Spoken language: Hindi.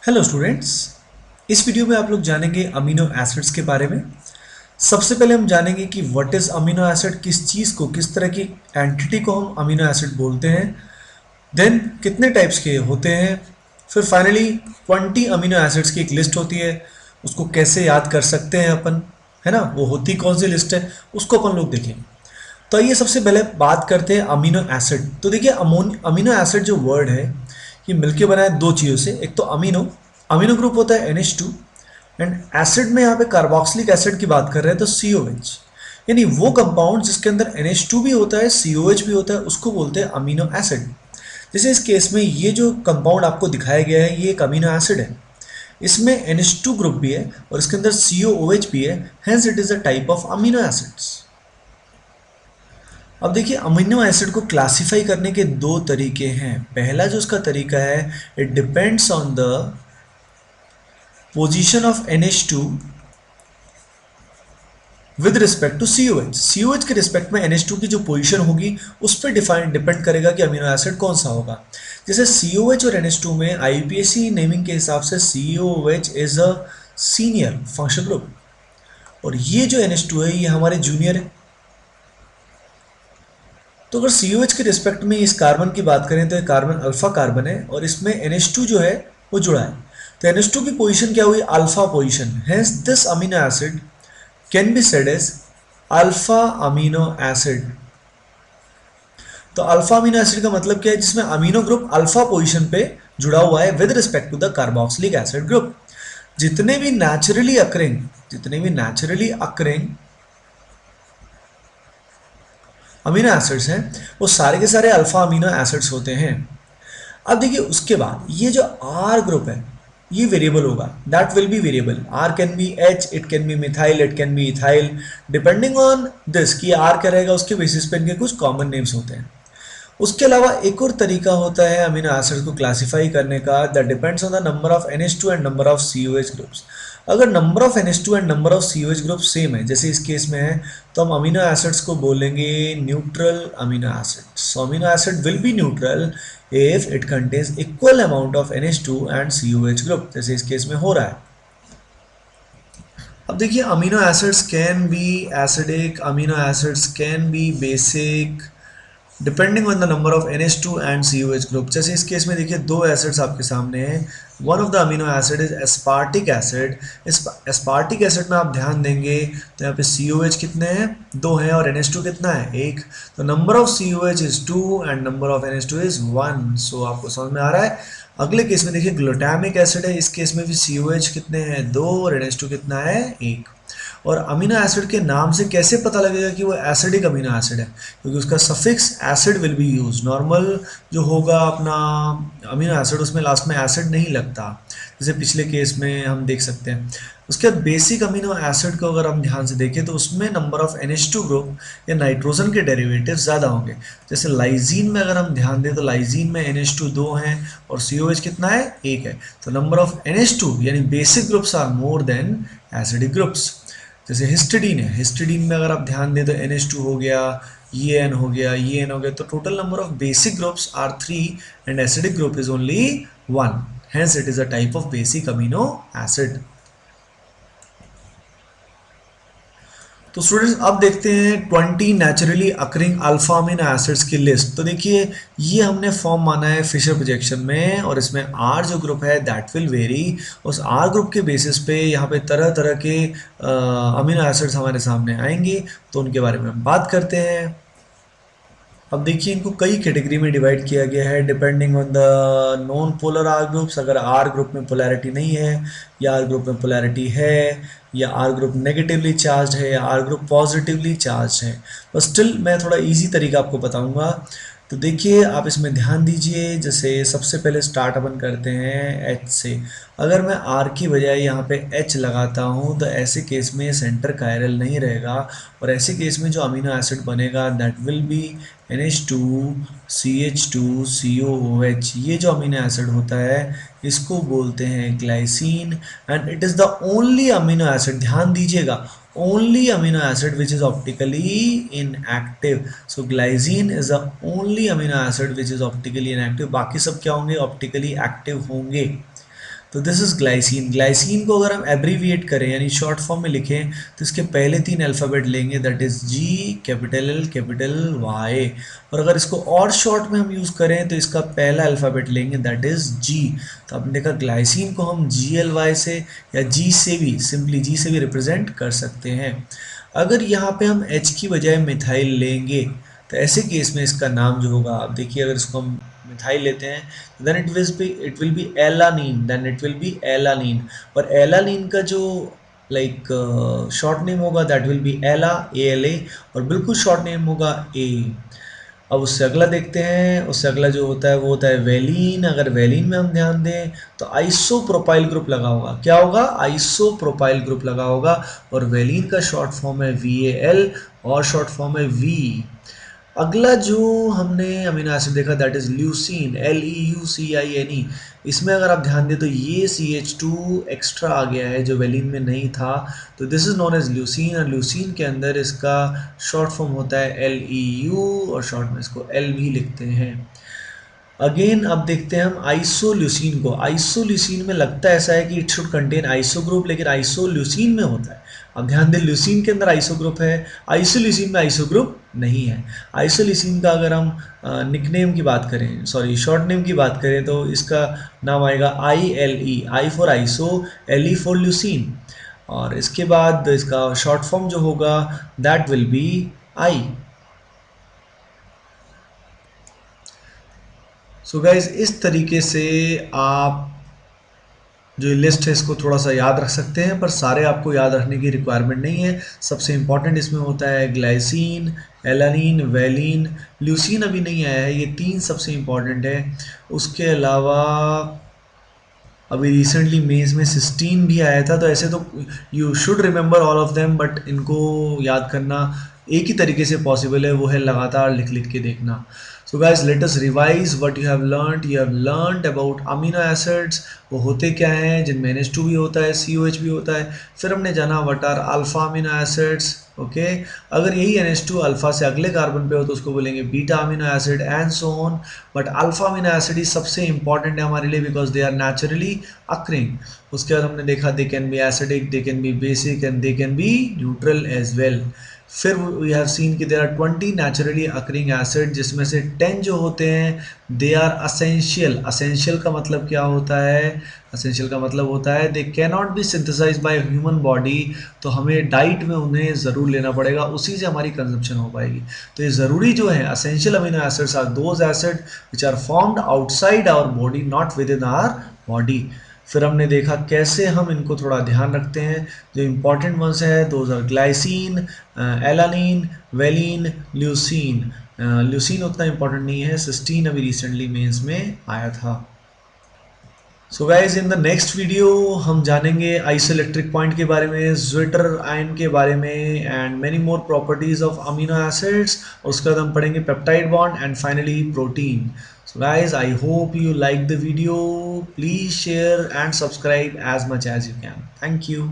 Hello students. इस वीडियो में आप लोग जानेंगे अमीनो एसिड्स के बारे में। सबसे पहले हम जानेंगे कि व्हाट इज अमीनो एसिड, किस चीज़ को, किस तरह की एंटिटी को हम अमीनो एसिड बोलते हैं। देन कितने टाइप्स के होते हैं। फिर फाइनली 20 अमीनो एसिड्स की एक लिस्ट होती है, उसको कैसे याद कर सकते हैं अपन, है ना। वो होती कौन सी लिस्ट है उसको अपन लोग देखेंगे। तो आइए सबसे पहले बात करते हैं अमीनो एसिड। तो देखिए अमीनो एसिड जो वर्ड है ये मिलके बना है दो चीज़ों से। एक तो अमीनो अमीनो ग्रुप होता है NH2, एंड एसिड में यहाँ पे कार्बोक्सिलिक एसिड की बात कर रहे हैं तो COH, यानी वो कंपाउंड जिसके अंदर NH2 भी होता है COH भी होता है उसको बोलते हैं अमीनो एसिड। जैसे इस केस में ये जो कंपाउंड आपको दिखाया गया है ये एक अमीनो एसिड है। इसमें NH2 ग्रुप भी है और इसके अंदर COOH भी है, hence it is a type of amino acids. अब देखिए अमीनो एसिड को क्लासिफाई करने के दो तरीके हैं। पहला जो उसका तरीका है, it depends on the position of NH2 with respect to COH। COH के रिस्पेक्ट में NH2 की जो पोजीशन होगी उस पर डिपेंड करेगा कि अमीनो एसिड कौन सा होगा। जैसे COH और NH2 में IUPAC नेमिंग के हिसाब से COH is a senior functional group और ये जो NH2 है ये हमारे जूनियर है। तो अगर COH के रिस्पेक्ट में इस कार्बन की बात करें तो ये कार्बन अल्फा कार्बन है और इसमें NH2 जो है वो जुड़ा है। तो NH2 की पोजीशन क्या हुई, alpha position. Hence this amino acid can be said as alpha amino acid. तो अल्फा अमीनो एसिड का मतलब क्या है, जिसमें अमीनो ग्रुप अल्फा पोजीशन पे जुड़ा हुआ है with respect to the carboxylic acid group. जितने भी नेचुरली अकरिंग अमीनो एसिड्स हैं वो सारे के सारे अल्फा अमीनो एसिड्स होते हैं। अब देखिए उसके बाद ये जो आर ग्रुप है ये वेरिएबल होगा, that will be variable. R can be H, it can be methyl, it can be ethyl, depending on this कि आर क्या रहेगा उसके बेसिस पे इनके कुछ कॉमन नेम्स होते हैं। उसके अलावा एक और तरीका होता है अमीनो एसिड को क्लासिफाई करने का, that depends on the number of NH2 and number of COH groups. अगर number of NH2 and number of COH group same है, जैसे इस केस में है, तो हम अमीनो एसिड्स को बोलेंगे neutral amino acid. So amino acid will be neutral if it contains equal amount of NH2 and COH group, जैसे इस केस में हो रहा है। अब देखिए amino acids can be acidic, amino acids can be basic, depending on the number of NH2 and COH group. जैसे इस केस में देखिए दो एसिड्स आपके सामने हैं। One of the amino acid is aspartic acid. इस एस्पार्टिक एसिड में आप ध्यान देंगे तो यहाँ पे COH कितने हैं, दो हैं, और NH2 कितना है, एक। तो number of COH is 2 and number of NH2 is 1। सो आपको समझ में आ रहा है। अगले केस में देखिए ग्लूटामिक एसिड है, इस केस में भी COH कितने हैं, दो, और NH2 कितना है, एक। और अमीनो एसिड के नाम से कैसे पता लगेगा कि वो एसिडिक अमीनो एसिड है, क्योंकि उसका suffix acid will be use. Normal जो होगा अपना अमीनो एसिड उसमें लास्ट में एसिड नहीं लगता, जैसे पिछले केस में हम देख सकते हैं। उसके बाद बेसिक अमीनो एसिड को अगर हम ध्यान से देखें तो उसमें नंबर ऑफ NH2 ग्रुप या नाइट्रोजन के डेरिवेटिव ज़्यादा होंगे। जैसे लाइजीन में अगर हम ध्यान दें तो लाइजीन में NH2 दो हैं और COH कितना है, एक है। तो नंबर ऑफ NH2 यानी basic groups are more than acidic groups. जैसे हिस्टिडीन है, हिस्टिडीन में अगर आप ध्यान दें तो NH2 हो गया, ये N हो गया, ये N हो गया, तो total number of basic groups are 3 and acidic group is only 1। Hence it is a type of basic amino acid. तो स्टूडेंट्स अब देखते हैं 20 naturally occurring alpha amino acids की लिस्ट। तो देखिए ये हमने फॉर्म माना है फिशर प्रोजेक्शन में, और इसमें आर जो ग्रुप है दैट विल वेरी। उस आर ग्रुप के बेसिस पे यहाँ पे तरह तरह के अमीनो एसिड्स हमारे सामने आएंगे, तो उनके बारे में हम बात करते हैं। अब देखिए इनको कई कैटेगरी में डिवाइड किया गया है depending on the non polar R groups. अगर आर ग्रुप में पोलैरिटी नहीं है, या आर ग्रुप में पोलैरिटी है, या आर ग्रुप नेगेटिवली चार्ज है, या आर ग्रुप पॉजिटिवली चार्ज है। बट स्टिल मैं थोड़ा इजी तरीका आपको बताऊंगा। तो देखिए आप इसमें ध्यान दीजिए। जैसे सबसे पहले स्टार्ट अपन करते हैं H से। अगर मैं R की बजाय यहाँ पे H लगाता हूँ तो ऐसे केस में सेंटर कायरल नहीं रहेगा, और ऐसे केस में जो अमीनो एसिड बनेगा that will B NH2 CH2 COOH। ये जो अमीनो एसिड होता है इसको बोलते हैं glycine, and it is the only amino acid, ध्यान दीजिएगा, only amino acid which is optically inactive. So glycine is the only amino acid which is optically inactive. बाकी सब क्या होंगे, ऑप्टिकली एक्टिव होंगे। तो दिस इज ग्लाइसिन। ग्लाइसिन को अगर हम एब्रीविएट करें यानी शॉर्ट फॉर्म में लिखें तो इसके पहले 3 अल्फ़ाबेट लेंगे, that is G, capital L, capital Y. और अगर इसको और शॉर्ट में हम यूज़ करें तो इसका पहला अल्फ़ाबेट लेंगे, दैट इज़ जी। तो आपने देखा ग्लाइसिन को हम जी एल वाई से या जी से भी, सिंपली जी से भी रिप्रेजेंट कर सकते हैं। अगर यहाँ पे हम एच की बजाय मिथाइल लेंगे तो ऐसे केस में इसका नाम जो होगा, आप देखिए अगर इसको हम मिथाइल लेते हैं then it will be alanine, then it will be alanine. और एलानीन का जो लाइक शॉर्ट नेम होगा that will be ala, A L A, और बिल्कुल शॉर्ट नेम होगा ए। अब उससे अगला देखते हैं, उससे अगला जो होता है वो होता है वेलिन। अगर वेलिन में हम ध्यान दें तो आइसोप्रोपाइल ग्रुप लगा होगा, क्या होगा, आइसोप्रोपाइल ग्रुप लगा होगा। और वेलिन का शॉर्ट फॉर्म है वी ए एल और शॉर्ट फॉर्म है वी। अगला जो हमने अमीनो एसिड देखा दैट इज ल्यूसीन, LEUCINE। इसमें अगर आप ध्यान दें तो ये CH2 एक्स्ट्रा आ गया है जो वेलिन में नहीं था, तो this is known as leucine. और ल्यूसीन के अंदर इसका शॉर्ट फॉर्म होता है LEU और शॉर्ट में इसको L भी लिखते हैं। अगेन अब देखते हैं हम आइसोल्यूसिन को। आइसोल्यूसिन में लगता है ऐसा है कि it should contain iso group, लेकिन आइसोल्यूसिन में होता है, अब ध्यान दें ल्यूसिन के अंदर आइसो ग्रुप है, आइसोल्यूसिन में आइसो ग्रुप नहीं है। आइसोल्यूसिन का अगर हम निकनेम की बात करें, सॉरी शॉर्ट नेम की बात करें तो इसका नाम आएगा ILE, I for iso, LE for leucine. और इसके बाद इसका शॉर्ट फॉर्म जो होगा that will be I. So guys इस तरीके से आप जो लिस्ट है इसको थोड़ा सा याद रख सकते हैं, पर सारे आपको याद रखने की रिक्वायरमेंट नहीं है। सबसे इंपॉर्टेंट इसमें होता है ग्लाइसिन, एलानिन, वेलिन, ल्यूसिन अभी नहीं आया है, ये 3 सबसे इंपॉर्टेंट है। उसके अलावा अभी रिसेंटली मेंस में सिस्टीन भी आया था, तो ऐसे तो you should remember all of them, but इनको याद करना एक ही तरीके से पॉसिबल है, वो है लगातार लिख लिख के देखना। So guys let us revise what you have learned. You have learned about amino acids, वो होते क्या हैं, जिनमें NH2 भी होता है, COH भी होता है। फिर हमने जाना what are alpha amino acids, okay. अगर यही NH2 अल्फा से अगले कार्बन पे हो तो उसको बोलेंगे beta amino acid and so on. But alpha amino acid ही सबसे इंपॉर्टेंट है हमारे लिए because they are naturally occurring. उसके बाद हमने देखा they can be acidic, they can be basic and they can be neutral as well. फिर वी हैव सीन कि there are 20 naturally occurring acid, जिसमें से 10 जो होते हैं दे आर असेंशियल। असेंशियल का मतलब क्या होता है, असेंशियल का मतलब होता है they can not be synthesize by human body, तो हमें डाइट में उन्हें ज़रूर लेना पड़ेगा, उसी से हमारी कंजप्शन हो पाएगी। तो ये ज़रूरी जो है essential amino acids are those acid which are formed outside our body, not with in our body. फिर हमने देखा कैसे हम इनको थोड़ा ध्यान रखते हैं। जो इंपॉर्टेंट वंस है those are glycine, alanine, valine, leucine. Leucine उतना इंपॉर्टेंट नहीं है, सिस्टीन अभी रिसेंटली मेंस में आया था। So guys in the next video हम जानेंगे आइसोइलेक्ट्रिक पॉइंट के बारे में, ज्विटर आयन के बारे में and many more properties of amino acids. उसके बाद हम पढ़ेंगे peptide bond and finally protein. So guys, I hope you like the video. Please share and subscribe as much as you can. Thank you.